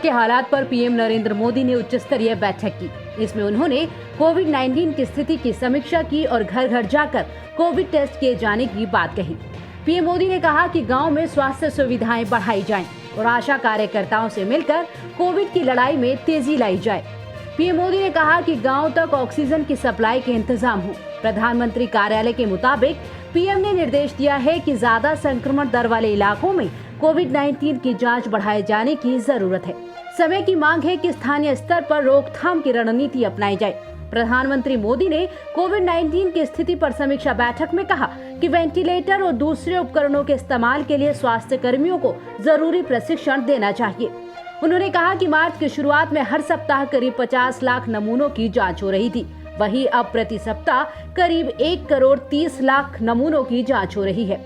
के हालात पर पीएम नरेंद्र मोदी ने उच्च स्तरीय बैठक की। इसमें उन्होंने कोविड-19 की स्थिति की समीक्षा की और घर घर जाकर कोविड टेस्ट किए जाने की बात कही। पीएम मोदी ने कहा कि गांव में स्वास्थ्य सुविधाएं बढ़ाई जाएं और आशा कार्यकर्ताओं से मिलकर कोविड की लड़ाई में तेजी लाई जाए। पीएम मोदी ने कहा कि गांव तक ऑक्सीजन की सप्लाई के इंतजाम हो। प्रधानमंत्री कार्यालय के मुताबिक पीएम ने निर्देश दिया है कि ज्यादा संक्रमण दर वाले इलाकों में कोविड-19 की जांच बढ़ाए जाने की जरूरत है। समय की मांग है कि स्थानीय स्तर पर रोकथाम की रणनीति अपनाई जाए। प्रधानमंत्री मोदी ने कोविड-19 की स्थिति पर समीक्षा बैठक में कहा कि वेंटिलेटर और दूसरे उपकरणों के इस्तेमाल के लिए स्वास्थ्य कर्मियों को जरूरी प्रशिक्षण देना चाहिए। उन्होंने कहा कि मार्च की शुरुआत में हर सप्ताह करीब 50 लाख नमूनों की जांच हो रही थी, वहीं अब प्रति सप्ताह करीब 1 करोड़ 30 लाख नमूनों की जांच हो रही है।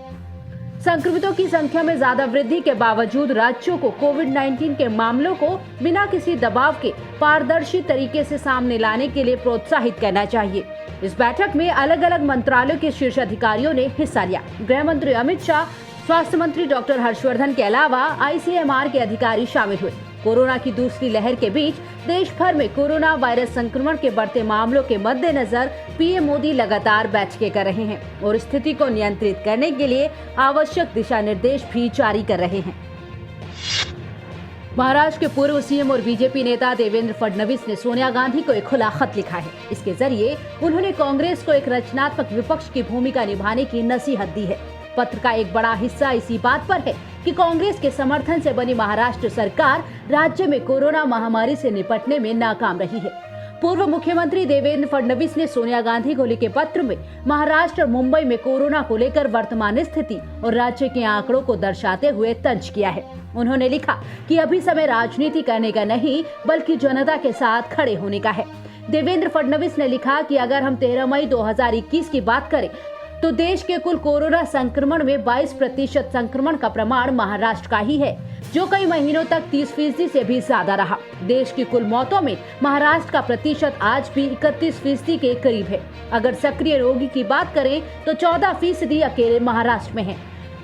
संक्रमितों की संख्या में ज्यादा वृद्धि के बावजूद राज्यों को कोविड-19 के मामलों को बिना किसी दबाव के पारदर्शी तरीके से सामने लाने के लिए प्रोत्साहित करना चाहिए। इस बैठक में अलग अलग मंत्रालयों के शीर्ष अधिकारियों ने हिस्सा लिया। गृह मंत्री अमित शाह, स्वास्थ्य मंत्री डॉक्टर हर्षवर्धन के अलावा आईसीएमआर के अधिकारी शामिल हुए। कोरोना की दूसरी लहर के बीच देश भर में कोरोना वायरस संक्रमण के बढ़ते मामलों के मद्देनजर पीएम मोदी लगातार बैठकें कर रहे हैं और स्थिति को नियंत्रित करने के लिए आवश्यक दिशा निर्देश भी जारी कर रहे हैं। महाराष्ट्र के पूर्व सीएम और बीजेपी नेता देवेंद्र फडणवीस ने सोनिया गांधी को एक खुला खत लिखा है। इसके जरिए उन्होंने कांग्रेस को एक रचनात्मक विपक्ष की भूमिका निभाने की नसीहत दी है। पत्र का एक बड़ा हिस्सा इसी बात पर है कि कांग्रेस के समर्थन से बनी महाराष्ट्र सरकार राज्य में कोरोना महामारी से निपटने में नाकाम रही है। पूर्व मुख्यमंत्री देवेंद्र फडणवीस ने सोनिया गांधी को लिखे पत्र में महाराष्ट्र और मुंबई में कोरोना को लेकर वर्तमान स्थिति और राज्य के आंकड़ों को दर्शाते हुए तंज किया है। उन्होंने लिखा कि अभी समय राजनीति करने का नहीं बल्कि जनता के साथ खड़े होने का है। देवेंद्र फडणवीस ने लिखा कि अगर हम 13 मई 2021 की बात करें तो देश के कुल कोरोना संक्रमण में 22% संक्रमण का प्रमाण महाराष्ट्र का ही है, जो कई महीनों तक 30% से भी ज्यादा रहा। देश की कुल मौतों में महाराष्ट्र का प्रतिशत आज भी 31% के करीब है। अगर सक्रिय रोगी की बात करें तो 14% अकेले महाराष्ट्र में है।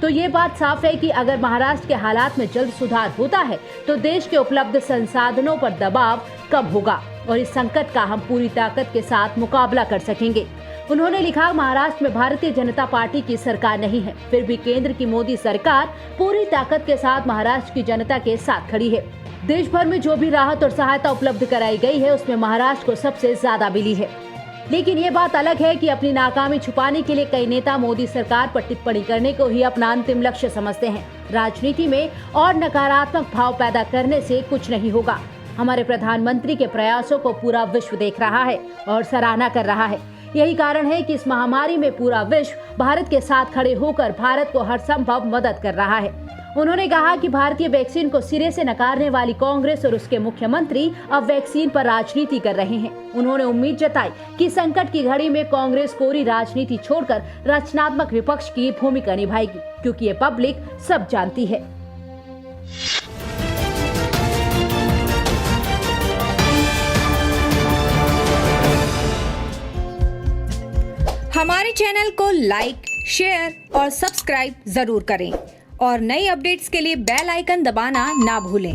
तो ये बात साफ है कि अगर महाराष्ट्र के हालात में जल्द सुधार होता है तो देश के उपलब्ध संसाधनों पर दबाव कम होगा और इस संकट का हम पूरी ताकत के साथ मुकाबला कर सकेंगे। उन्होंने लिखा, महाराष्ट्र में भारतीय जनता पार्टी की सरकार नहीं है, फिर भी केंद्र की मोदी सरकार पूरी ताकत के साथ महाराष्ट्र की जनता के साथ खड़ी है। देश भर में जो भी राहत और सहायता उपलब्ध कराई गई है उसमें महाराष्ट्र को सबसे ज्यादा मिली है। लेकिन ये बात अलग है कि अपनी नाकामी छुपाने के लिए कई नेता मोदी सरकार पर टिप्पणी करने को ही अपना अंतिम लक्ष्य समझते हैं। राजनीति में और नकारात्मक भाव पैदा करने से कुछ नहीं होगा। हमारे प्रधानमंत्री के प्रयासों को पूरा विश्व देख रहा है और सराहना कर रहा है। यही कारण है कि इस महामारी में पूरा विश्व भारत के साथ खड़े होकर भारत को हर संभव मदद कर रहा है। उन्होंने कहा कि भारतीय वैक्सीन को सिरे से नकारने वाली कांग्रेस और उसके मुख्यमंत्री अब वैक्सीन पर राजनीति कर रहे हैं। उन्होंने उम्मीद जताई कि संकट की घड़ी में कांग्रेस कोरी राजनीति छोड़कर रचनात्मक विपक्ष की भूमिका निभाएगी, क्योंकि ये पब्लिक सब जानती है। हमारे चैनल को लाइक, शेयर और सब्सक्राइब जरूर करें और नई अपडेट्स के लिए बेल आइकन दबाना ना भूलें।